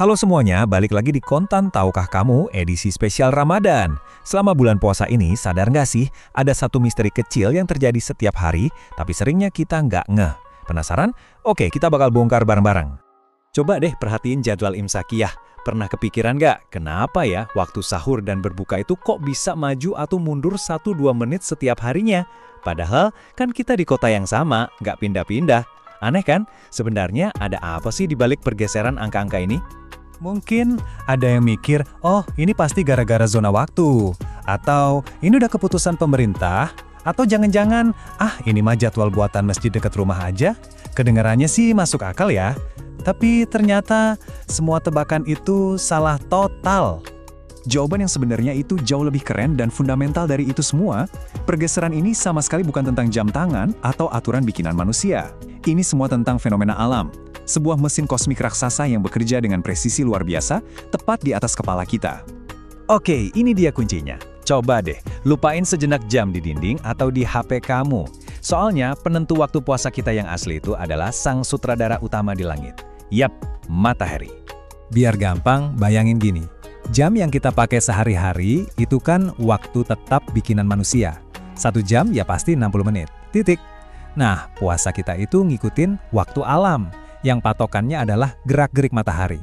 Halo semuanya, balik lagi di Kontan Tahukah Kamu edisi spesial Ramadan. Selama bulan puasa ini, sadar nggak sih, ada satu misteri kecil yang terjadi setiap hari, tapi seringnya kita nggak ngeh. Penasaran? Oke, kita bakal bongkar bareng-bareng. Coba deh perhatiin jadwal imsakiyah. Pernah kepikiran nggak, kenapa ya waktu sahur dan berbuka itu kok bisa maju atau mundur 1-2 menit setiap harinya? Padahal kan kita di kota yang sama, nggak pindah-pindah. Aneh kan? Sebenarnya ada apa sih di balik pergeseran angka-angka ini? Mungkin ada yang mikir, oh ini pasti gara-gara zona waktu. Atau ini udah keputusan pemerintah. Atau jangan-jangan, ini mah jadwal buatan masjid dekat rumah aja. Kedengarannya sih masuk akal ya. Tapi ternyata semua tebakan itu salah total. Jawaban yang sebenarnya itu jauh lebih keren dan fundamental dari itu semua. Pergeseran ini sama sekali bukan tentang jam tangan atau aturan bikinan manusia. Ini semua tentang fenomena alam. Sebuah mesin kosmik raksasa yang bekerja dengan presisi luar biasa, tepat di atas kepala kita. Oke, ini dia kuncinya. Coba deh, lupain sejenak jam di dinding atau di HP kamu. Soalnya, penentu waktu puasa kita yang asli itu adalah sang sutradara utama di langit. Yap, matahari. Biar gampang, bayangin gini. Jam yang kita pakai sehari-hari itu kan waktu tetap bikinan manusia. 1 jam ya pasti 60 menit. Titik. Nah, puasa kita itu ngikutin waktu alam, yang patokannya adalah gerak-gerik matahari.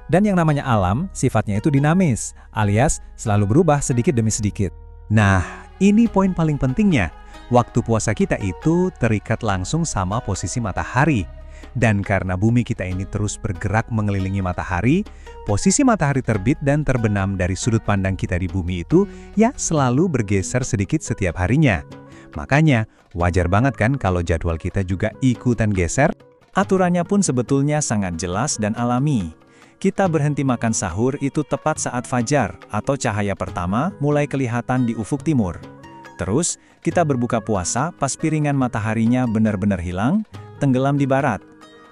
Dan yang namanya alam, sifatnya itu dinamis, alias selalu berubah sedikit demi sedikit. Nah, ini poin paling pentingnya. Waktu puasa kita itu terikat langsung sama posisi matahari. Dan karena bumi kita ini terus bergerak mengelilingi matahari, posisi matahari terbit dan terbenam dari sudut pandang kita di bumi itu ya selalu bergeser sedikit setiap harinya. Makanya, wajar banget kan kalau jadwal kita juga ikutan geser? Aturannya pun sebetulnya sangat jelas dan alami. Kita berhenti makan sahur itu tepat saat fajar atau cahaya pertama mulai kelihatan di ufuk timur. Terus, kita berbuka puasa pas piringan mataharinya benar-benar hilang, tenggelam di barat.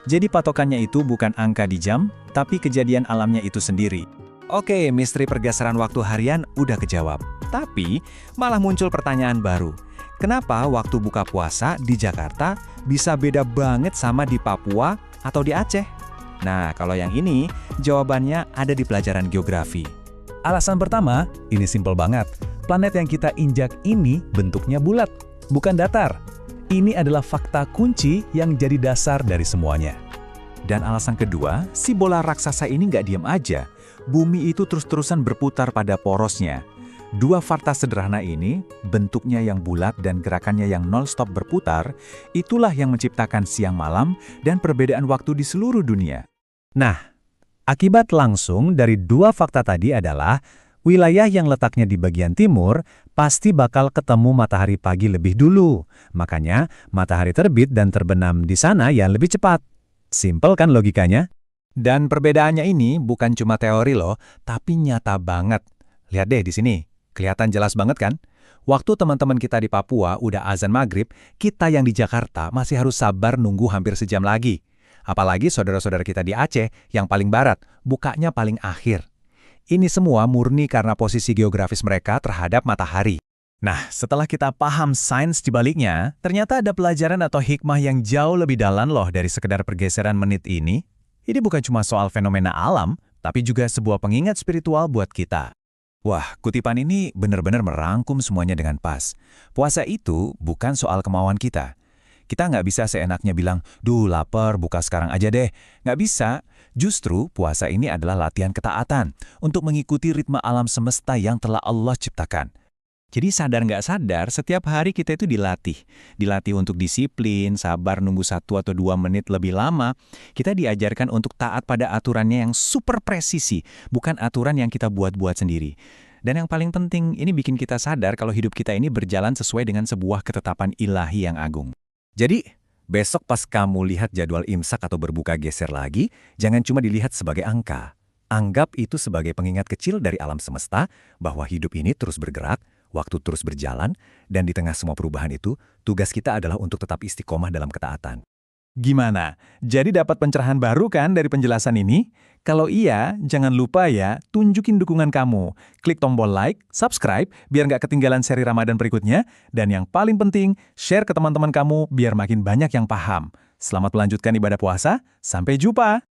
Jadi patokannya itu bukan angka di jam, tapi kejadian alamnya itu sendiri. Oke, misteri pergeseran waktu harian udah kejawab. Tapi, malah muncul pertanyaan baru. Kenapa waktu buka puasa di Jakarta bisa beda banget sama di Papua atau di Aceh? Nah, kalau yang ini, jawabannya ada di pelajaran geografi. Alasan pertama, ini simpel banget. Planet yang kita injak ini bentuknya bulat, bukan datar. Ini adalah fakta kunci yang jadi dasar dari semuanya. Dan alasan kedua, si bola raksasa ini nggak diam aja. Bumi itu terus-terusan berputar pada porosnya. Dua fakta sederhana ini, bentuknya yang bulat dan gerakannya yang non-stop berputar, itulah yang menciptakan siang malam dan perbedaan waktu di seluruh dunia. Nah, akibat langsung dari dua fakta tadi adalah, wilayah yang letaknya di bagian timur pasti bakal ketemu matahari pagi lebih dulu. Makanya, matahari terbit dan terbenam di sana ya lebih cepat. Simpel kan logikanya? Dan perbedaannya ini bukan cuma teori loh, tapi nyata banget. Lihat deh di sini. Kelihatan jelas banget kan? Waktu teman-teman kita di Papua udah azan maghrib, kita yang di Jakarta masih harus sabar nunggu hampir sejam lagi. Apalagi saudara-saudara kita di Aceh yang paling barat, bukanya paling akhir. Ini semua murni karena posisi geografis mereka terhadap matahari. Nah, setelah kita paham sains di baliknya, ternyata ada pelajaran atau hikmah yang jauh lebih dalam loh dari sekedar pergeseran menit ini. Ini bukan cuma soal fenomena alam, tapi juga sebuah pengingat spiritual buat kita. Wah, kutipan ini benar-benar merangkum semuanya dengan pas. Puasa itu bukan soal kemauan kita. Kita nggak bisa seenaknya bilang, duh lapar, buka sekarang aja deh. Nggak bisa. Justru puasa ini adalah latihan ketaatan untuk mengikuti ritme alam semesta yang telah Allah ciptakan. Jadi sadar nggak sadar, setiap hari kita itu dilatih. Dilatih untuk disiplin, sabar nunggu 1 atau 2 menit lebih lama. Kita diajarkan untuk taat pada aturannya yang super presisi, bukan aturan yang kita buat-buat sendiri. Dan yang paling penting, ini bikin kita sadar kalau hidup kita ini berjalan sesuai dengan sebuah ketetapan ilahi yang agung. Jadi, besok pas kamu lihat jadwal imsak atau berbuka geser lagi, jangan cuma dilihat sebagai angka. Anggap itu sebagai pengingat kecil dari alam semesta bahwa hidup ini terus bergerak, waktu terus berjalan, dan di tengah semua perubahan itu, tugas kita adalah untuk tetap istiqomah dalam ketaatan. Gimana? Jadi dapat pencerahan baru kan dari penjelasan ini? Kalau iya, jangan lupa ya, tunjukin dukungan kamu. Klik tombol like, subscribe, biar nggak ketinggalan seri Ramadan berikutnya. Dan yang paling penting, share ke teman-teman kamu biar makin banyak yang paham. Selamat melanjutkan ibadah puasa, sampai jumpa!